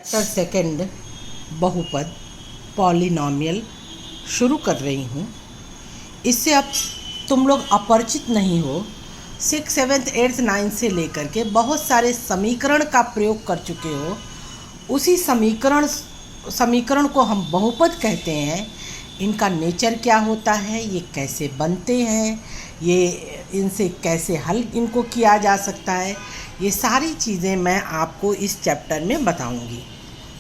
Chapter second बहुपद polynomial शुरू कर रही हूँ। इससे अब तुम लोग अपरिचित नहीं हो। 6, 7, 8, 9 से लेकर के बहुत सारे समीकरण का प्रयोग कर चुके हो। उसी समीकरण को हम बहुपद कहते हैं। इनका नेचर क्या होता है, ये कैसे बनते हैं, ये इनसे कैसे हल इनको किया जा सकता है, ये सारी चीज़ें मैं आपको इस चैप्टर में बताऊंगी।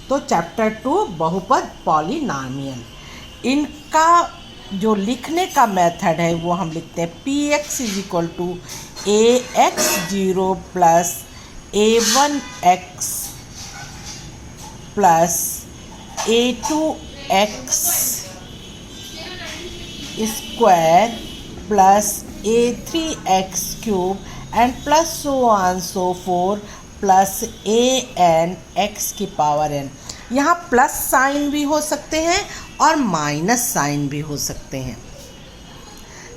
तो चैप्टर 2 बहुपद पॉलिनॉमियल, इनका जो लिखने का मेथड है वो हम लिखते हैं px = ax0 + a1x + a2x square + a3x³ and plus so on so forth plus an(x⁴n). यहाँ प्लस साइन भी हो सकते हैं और माइनस साइन भी हो सकते हैं।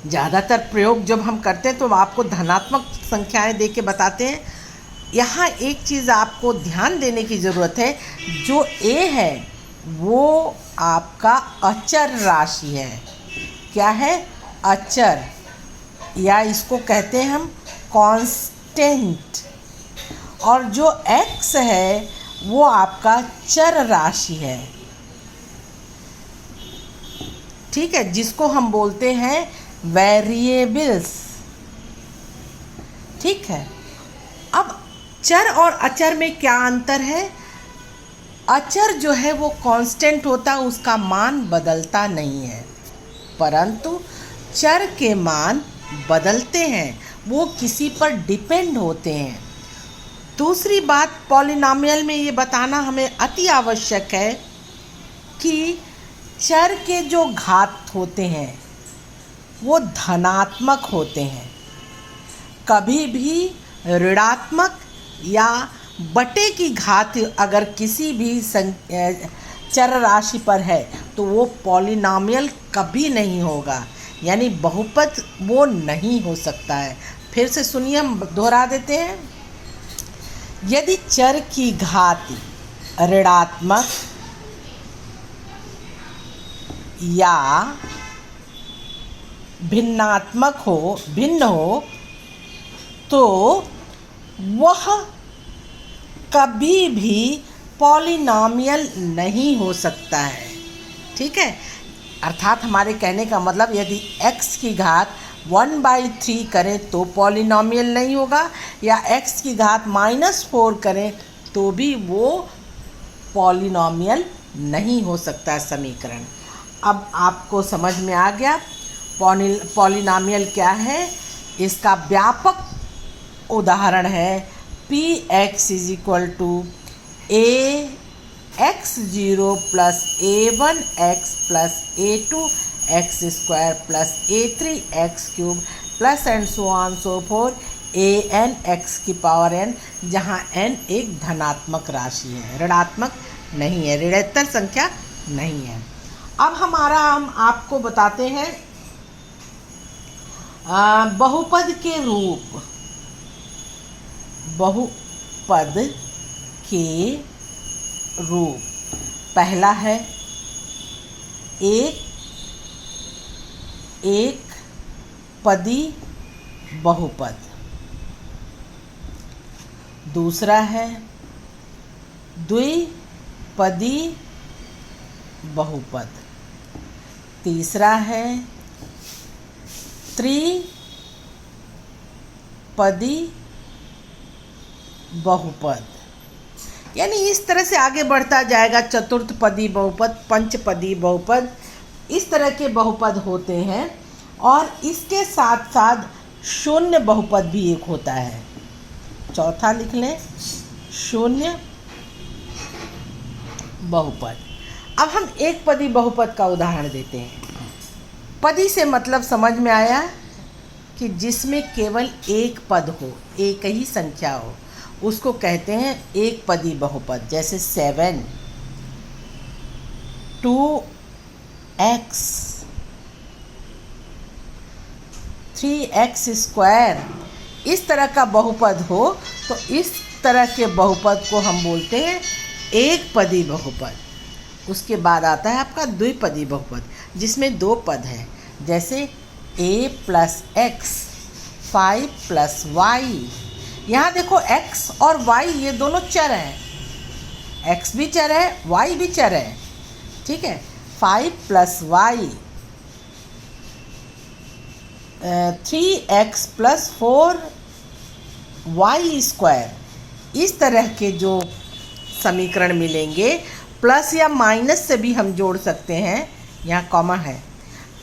ज़्यादातर प्रयोग जब हम करते हैं तो आपको धनात्मक संख्याएं दे के बताते हैं। यहाँ एक चीज़ आपको ध्यान देने की ज़रूरत है, जो a है वो आपका अचर राशि है। क्या है? अचर, या इसको कहते हैं हम कांस्टेंट। और जो x है वो आपका चर राशि है, ठीक है, जिसको हम बोलते हैं वेरिएबल्स। ठीक है। अब चर और अचर में क्या अंतर है? अचर जो है वो कांस्टेंट होता है, उसका मान बदलता नहीं है, परंतु चर के मान बदलते हैं, वो किसी पर डिपेंड होते हैं। दूसरी बात, पॉलिनॉमियल में ये बताना हमें अति आवश्यक है कि चर के जो घात होते हैं वो धनात्मक होते हैं। कभी भी ऋणात्मक या बटे की घात अगर किसी भी चर राशि पर है तो वो पॉलिनॉमियल कभी नहीं होगा, यानी बहुपद वो नहीं हो सकता है। फिर से सुनिए, हम दोहरा देते हैं। यदि चर की घात ऋणात्मक या भिन्न हो तो वह कभी भी पॉलिनॉमियल नहीं हो सकता है। ठीक है, अर्थात हमारे कहने का मतलब, यदि x की घात 1/3 करें तो पॉलिनॉमियल नहीं होगा, या x की घात -4 करें तो भी वो पॉलिनॉमियल नहीं हो सकता समीकरण। अब आपको समझ में आ गया पॉलिनॉमियल क्या है। इसका व्यापक उदाहरण है px = ax0 + a1x + a2x² + a3x³ plus and so on so forth an(x⁴n), जहाँ n एक धनात्मक राशि है, ऋणात्मक नहीं है, ऋणोत्तर संख्या नहीं है। अब हम आपको बताते हैं बहुपद के रूप। बहुपद के रूप, पहला है एक पदी बहुपद, दूसरा है द्विपदी बहुपद, तीसरा है त्रिपदी बहुपद। यानी इस तरह से आगे बढ़ता जाएगा। चतुर्थपदी बहुपद, पंचपदी बहुपद, इस तरह के बहुपद होते हैं। और इसके साथ साथ शून्य बहुपद भी एक होता है। चौथा लिख लें, शून्य बहुपद। अब हम एक पदी बहुपद का उदाहरण देते हैं। पदी से मतलब समझ में आया कि जिसमें केवल एक पद हो, एक ही संख्या हो, उसको कहते हैं एक पदी बहुपद। जैसे 7, 2x, 3x², इस तरह का बहुपद हो तो इस तरह के बहुपद को हम बोलते हैं एक पदी बहुपद, उसके बाद आता है आपका द्विपदी बहुपद जिसमें दो पद हैं, जैसे a plus x 5 plus y. यहाँ देखो x और y ये दोनों चर हैं, x भी चर है y भी चर है, ठीक है। 5 plus Y 3x plus 4y square, इस तरह के जो समीकरण मिलेंगे, प्लस या माइनस से भी हम जोड़ सकते हैं, यहाँ कॉमा है,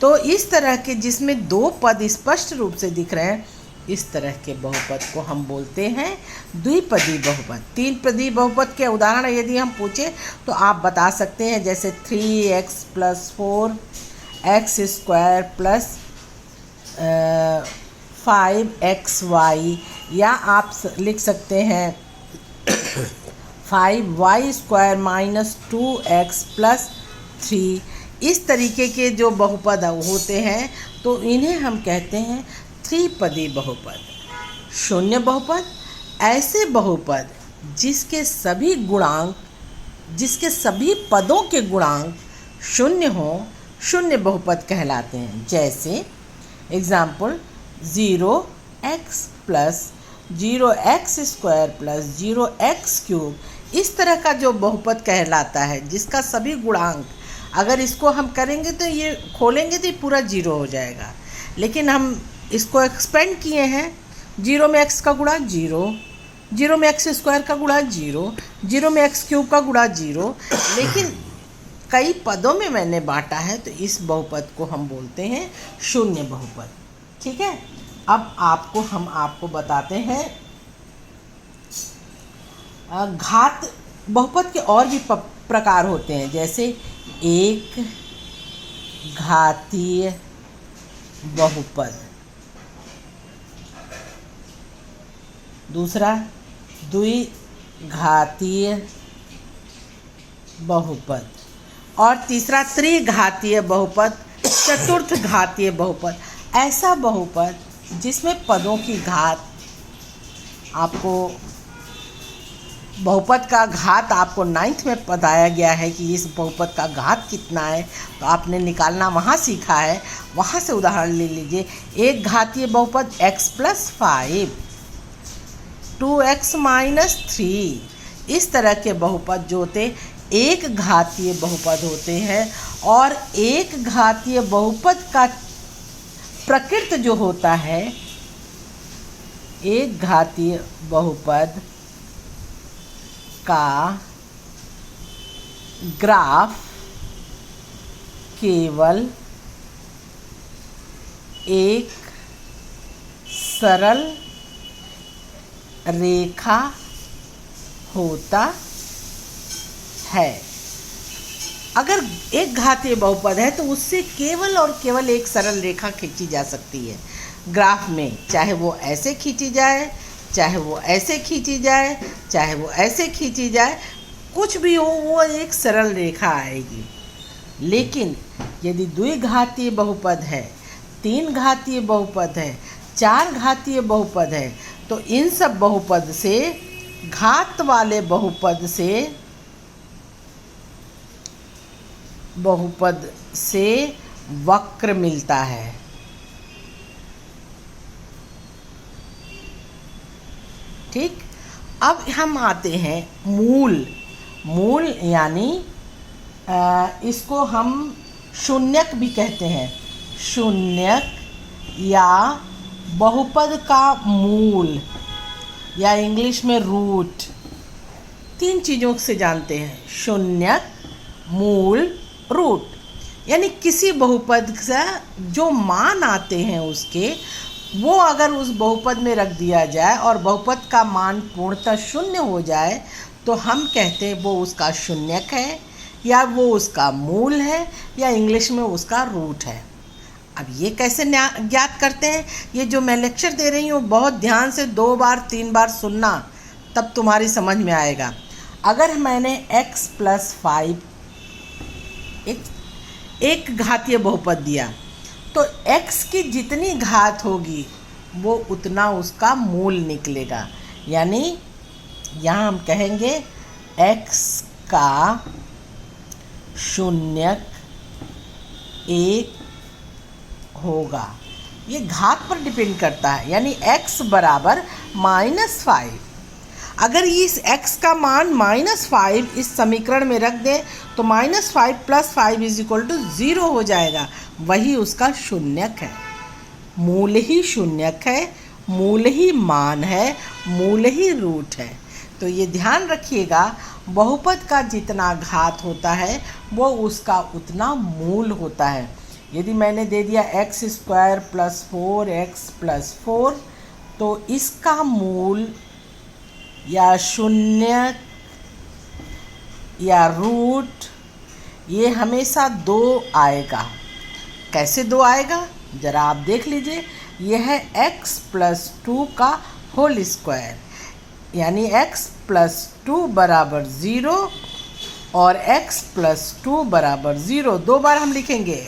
तो इस तरह के जिसमें दो पद स्पष्ट रूप से दिख रहे हैं, इस तरह के बहुपद को हम बोलते हैं द्विपदी बहुपद। तीन पदी बहुपद के उदाहरण यदि हम पूछें तो आप बता सकते हैं, जैसे 3x plus 4x square plus 5xy, या आप लिख सकते हैं 5y square minus 2x plus 3। इस तरीके के जो बहुपद होते हैं तो इन्हें हम कहते हैं त्रिपदी बहुपद। शून्य बहुपद ऐसे बहुपद जिसके सभी पदों के गुणांक शून्य हों, शून्य बहुपद कहलाते हैं। जैसे example 0x plus 0x square plus 0x cube, इस तरह का जो बहुपद कहलाता है जिसका सभी गुणांक, अगर इसको हम करेंगे तो ये खोलेंगे तो ये पूरा 0 हो जाएगा, लेकिन हम इसको एक्सपेंड किए हैं, 0 में x का गुणा 0, 0 में x स्क्वायर का गुणा 0, 0 में x क्यूब का गुणा 0, लेकिन कई पदों में मैंने बांटा है तो इस बहुपद को हम बोलते हैं शून्य बहुपद, ठीक है। अब हम आपको बताते हैं घात बहुपद के और भी प्रकार होते हैं, जैसे एक घातीय बहुपद, दूसरा द्विघातीय बहुपद, और तीसरा त्रिघातीय बहुपद, चतुर्थ घातीय बहुपद। ऐसा बहुपद जिसमें पदों की घात, आपको बहुपद का घात आपको 9th में बताया गया है कि इस बहुपद का घात कितना है, तो आपने निकालना वहाँ सीखा है, वहाँ से उदाहरण ले लीजिए। एक घातीय बहुपद x प्लस 5, 2x माइनस 3, इस तरह के बहुपद जो होते एक घातीय बहुपद होते हैं। और एक घातीय बहुपद का प्रकृत जो होता है, एक घातीय बहुपद का ग्राफ केवल एक सरल रेखा होता है। अगर एक घातीय बहुपद है तो उससे केवल और केवल एक सरल रेखा खींची जा सकती है ग्राफ में, चाहे वो ऐसे खींची जाए, चाहे वो ऐसे खींची जाए, चाहे वो ऐसे खींची जाए, कुछ भी हो वो एक सरल रेखा आएगी। लेकिन यदि द्विघातीय बहुपद है, तीन घातीय बहुपद है, चार घातीय बहुपद है, तो इन सब बहुपद से, घात वाले बहुपद से वक्र मिलता है। ठीक, अब हम आते हैं मूल यानी इसको हम शून्यक भी कहते हैं। शून्यक या बहुपद का मूल, या इंग्लिश में रूट, तीन चीज़ों से जानते हैं, शून्यक, मूल, रूट। यानी किसी बहुपद से जो मान आते हैं उसके, वो अगर उस बहुपद में रख दिया जाए और बहुपद का मान पूर्णतः शून्य हो जाए तो हम कहते हैं वो उसका शून्यक है, या वो उसका मूल है, या इंग्लिश में उसका रूट है। अब ये कैसे ज्ञात करते हैं, ये जो मैं लेक्चर दे रही हूँ बहुत ध्यान से 2 बार 3 बार सुनना, तब तुम्हारी समझ में आएगा। अगर मैंने x प्लस 5 एक घातीय बहुपद दिया तो x की जितनी घात होगी वो उतना उसका मूल निकलेगा। यानी यहाँ हम कहेंगे x का शून्यक 1 होगा। ये घात पर डिपेंड करता है, यानी x बराबर -5। अगर इस x का मान -5 इस समीकरण में रख दें तो -5 + 5 = 0 हो जाएगा। वही उसका शून्यक है। मूल ही शून्यक है, मूल ही मान है, मूल ही रूट है। तो ये ध्यान रखिएगा, बहुपद का जितना घात होता है वो उसका उतना मूल होता है। यदि मैंने दे दिया x² + 4x + 4 तो इसका मूल या शून्यक या रूट ये हमेशा 2 आएगा। कैसे 2 आएगा ज़रा आप देख लीजिए। यह है x + 2 का होल स्क्वायर, यानी x + 2 = 0 और x + 2 = 0 2 बार हम लिखेंगे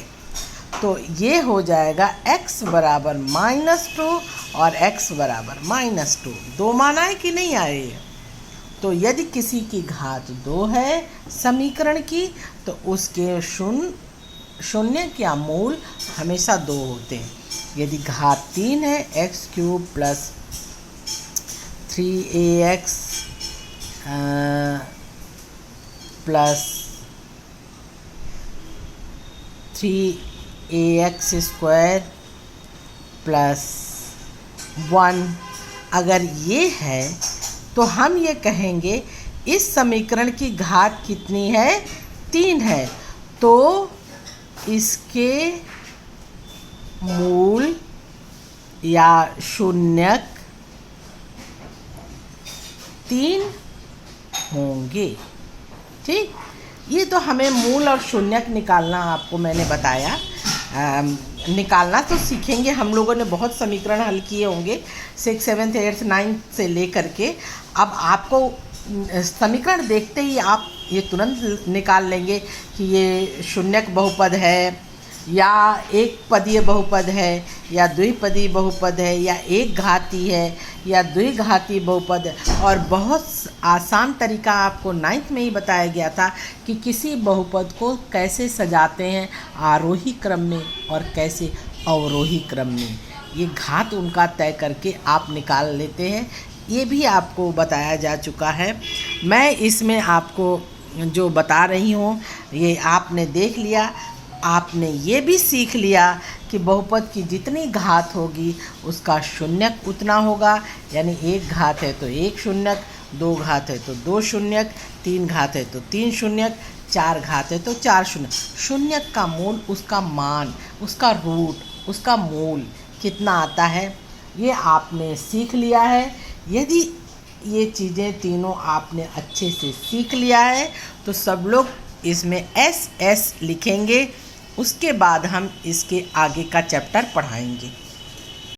तो ये हो जाएगा x बराबर -2 और x बराबर -2। 2 मान आए कि नहीं आए? तो यदि किसी की घात 2 है समीकरण की तो उसके शून्य या मूल हमेशा 2 होते हैं। यदि घात 3 है x³ + 3ax + 3ax² + 1 अगर ये है तो हम ये कहेंगे इस समीकरण की घात कितनी है? 3 है। तो इसके मूल या शून्यक 3 होंगे। ठीक, ये तो हमें मूल और शून्यक निकालना आपको मैंने बताया। निकालना तो सीखेंगे, हम लोगों ने बहुत समीकरण हल किए होंगे 6, 7, 8, 9 से लेकर के। अब आपको समीकरण देखते ही आप ये तुरंत निकाल लेंगे कि ये शून्यक बहुपद है या एक पदीय बहुपद है या द्विपदीय बहुपद है या एक घाती है या द्विघाती बहुपद है। और बहुत आसान तरीका आपको 9th में ही बताया गया था कि किसी बहुपद को कैसे सजाते हैं आरोही क्रम में और कैसे अवरोही क्रम में। ये घात उनका तय करके आप निकाल लेते हैं, ये भी आपको बताया जा चुका है। मैं इसमें आपको जो बता रही हूँ ये आपने देख लिया। आपने ये भी सीख लिया कि बहुपद की जितनी घात होगी उसका शून्यक उतना होगा, यानी 1 घात है तो 1 शून्यक, 2 घात है तो 2 शून्यक, 3 घात है तो 3 शून्यक, 4 घात है तो 4 शून्यक। शून्यक का मूल उसका मान, उसका रूट, उसका मूल कितना आता है ये आपने सीख लिया है। यदि ये चीज़ें तीनों आपने अच्छे से सीख लिया है तो सब लोग इसमें SS लिखेंगे। उसके बाद हम इसके आगे का चैप्टर पढ़ाएंगे।